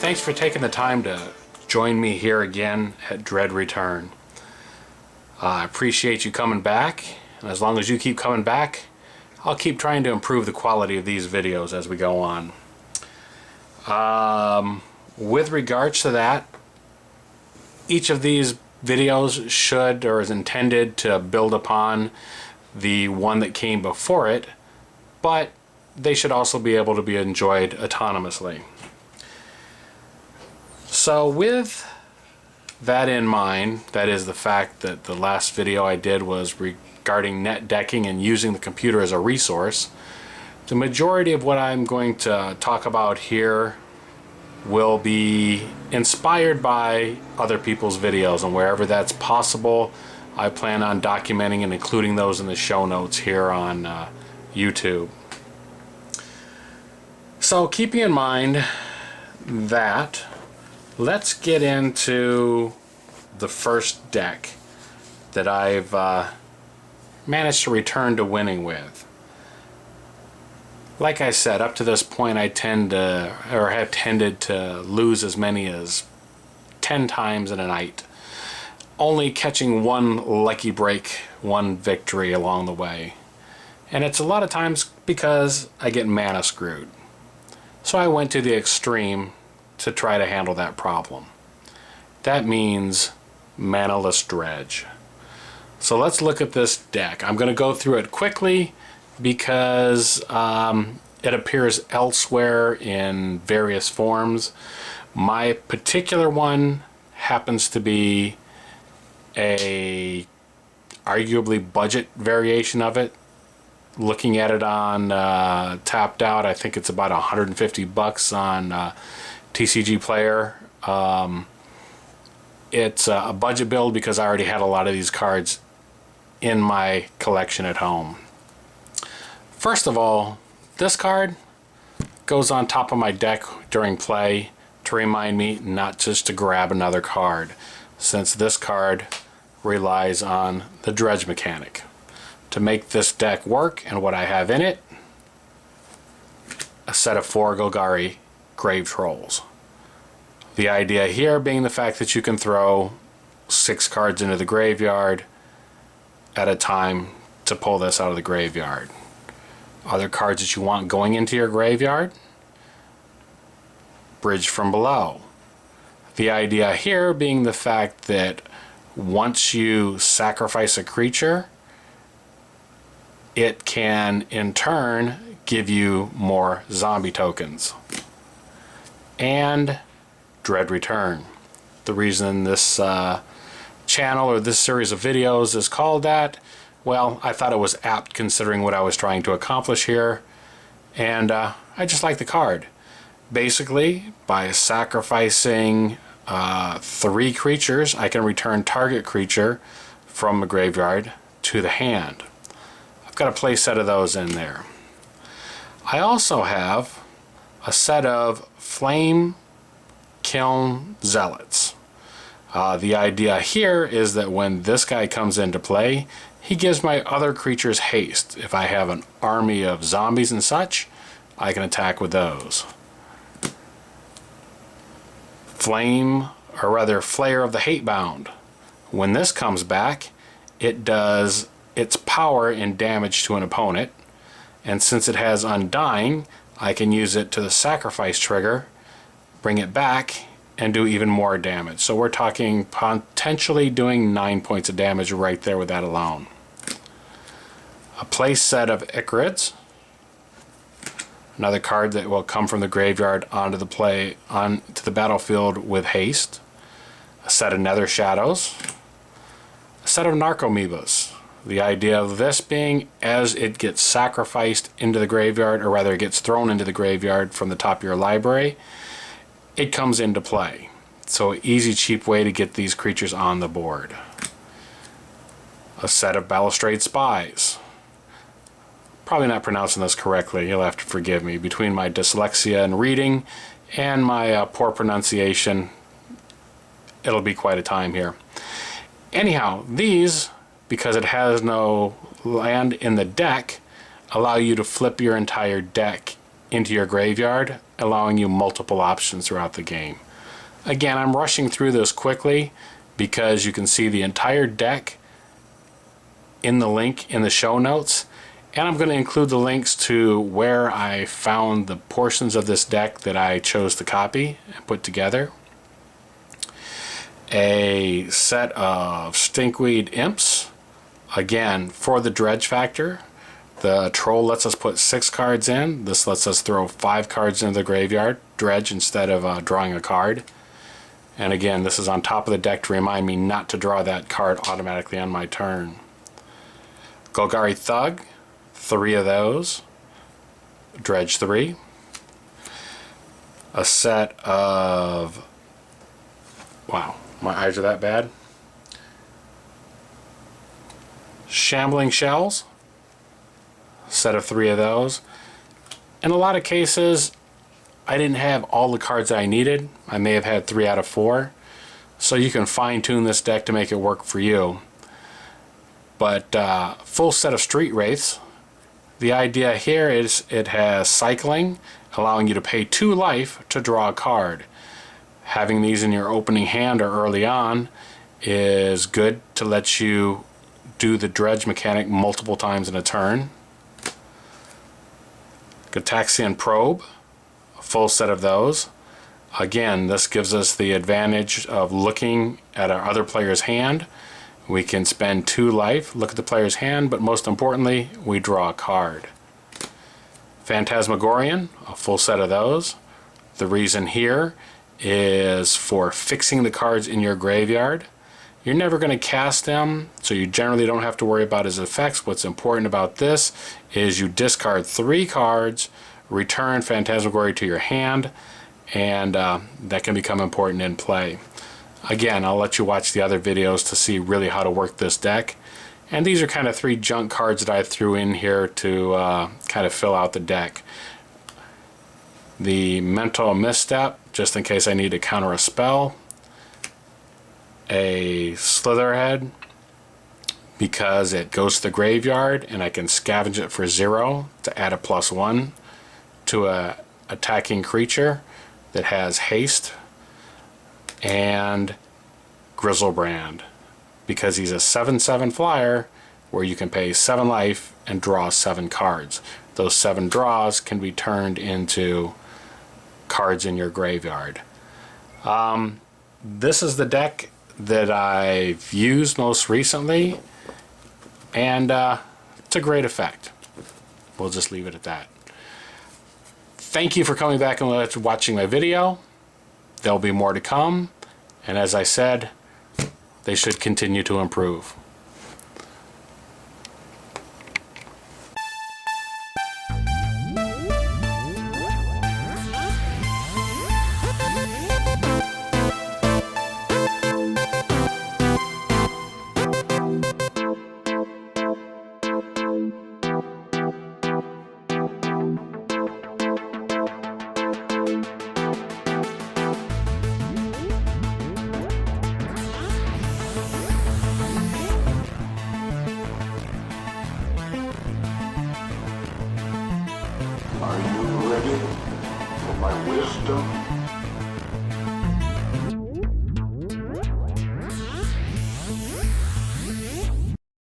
Thanks for taking the time to join me here again at Dread Return. I appreciate you coming back, and as long as you keep coming back, I'll keep trying to improve the quality of these videos as we go on. With regards to that, each of these videos should or is intended to build upon the one that came before it, but they should also be able to be enjoyed autonomously. So with that in mind, that is the fact that the last video I did was regarding net decking and using the computer as a resource, the majority of what I'm going to talk about here will be inspired by other people's videos, and wherever that's possible, I plan on documenting and including those in the show notes here on YouTube. So keeping in mind that, let's get into the first deck that I've managed to return to winning with. Like I said, up to this point I have tended to lose as many as 10 times in a night, only catching one lucky break, one victory along the way. And it's a lot of times because I get mana screwed. So I went to the extreme to try to handle that problem. That means Manaless Dredge. So let's look at this deck. I'm going to go through it quickly because it appears elsewhere in various forms. My particular one happens to be a arguably budget variation of it. Looking at it on Tapped Out, I think it's about 150 bucks on TCG Player. It's a budget build because I already had a lot of these cards in my collection at home. First of all, this card goes on top of my deck during play to remind me not just to grab another card, since this card relies on the Dredge mechanic. To make this deck work and what I have in it, a set of 4 Golgari Grave Trolls. The idea here being the fact that you can throw 6 cards into the graveyard at a time to pull this out of the graveyard. Other cards that you want going into your graveyard, Bridge from Below. The idea here being the fact that once you sacrifice a creature, it can in turn give you more zombie tokens. And Dread Return. The reason this channel or this series of videos is called that, well, I thought it was apt considering what I was trying to accomplish here, and I just like the card. Basically, by sacrificing 3 creatures, I can return target creature from a graveyard to the hand. I've got a play set of those in there. I also have a set of Flame Kiln Zealots. The idea here is that when this guy comes into play, he gives my other creatures haste. If I have an army of zombies and such, I can attack with those. Flame, or rather Flayer of the Hatebound. When this comes back, it does its power in damage to an opponent, and since it has Undying, I can use it to the sacrifice trigger, bring it back, and do even more damage. So we're talking potentially doing 9 points of damage right there with that alone. A play set of Ichorids, another card that will come from the graveyard onto the battlefield with haste. A set of Nether Shadows, a set of Narcomoebas. The idea of this being, as it gets sacrificed into the graveyard, or rather it gets thrown into the graveyard from the top of your library, it comes into play. So easy, cheap way to get these creatures on the board. A set of Balustrade Spies. Probably not pronouncing this correctly, you'll have to forgive me. Between my dyslexia and reading and my poor pronunciation, it'll be quite a time here. Anyhow, these, because it has no land in the deck, allow you to flip your entire deck into your graveyard allowing you multiple options throughout the game. Again, I'm rushing through this quickly because you can see the entire deck in the link in the show notes, and I'm going to include the links to where I found the portions of this deck that I chose to copy and put together. A set of Stinkweed Imps, again for the dredge factor. The troll lets us put 6 cards in. This lets us throw 5 cards into the graveyard, dredge instead of drawing a card. And again, this is on top of the deck to remind me not to draw that card automatically on my turn. Golgari Thug, 3 of those. Dredge 3. A set of... Wow, my eyes are that bad. Shambling Shells. Set of 3 of those. In a lot of cases, I didn't have all the cards that I needed. I may have had 3 out of 4. So you can fine tune this deck to make it work for you. But full set of Street Wraiths. The idea here is it has cycling, allowing you to pay 2 life to draw a card. Having these in your opening hand or early on is good to let you do the dredge mechanic multiple times in a turn. Gataxian Probe, a full set of those. Again, this gives us the advantage of looking at our other player's hand. We can spend 2 life, look at the player's hand, but most importantly, we draw a card. Phantasmagorian, a full set of those. The reason here is for fixing the cards in your graveyard. You're never going to cast them, so you generally don't have to worry about his effects. What's important about this is you discard 3 cards, return Phantasmagoria to your hand, and that can become important in play. Again, I'll let you watch the other videos to see really how to work this deck. And these are kind of 3 junk cards that I threw in here to kind of fill out the deck. The Mental Misstep, just in case I need to counter a spell. A Slitherhead, because it goes to the graveyard and I can scavenge it for 0 to add a +1 to a attacking creature that has haste. And Grizzlebrand, because he's a 7/7 flyer where you can pay 7 life and draw 7 cards. Those 7 draws can be turned into cards in your graveyard. This is the deck that I've used most recently, and it's a great effect. We'll just leave it at that. Thank you for coming back and watching my video. There'll be more to come, and as I said, they should continue to improve.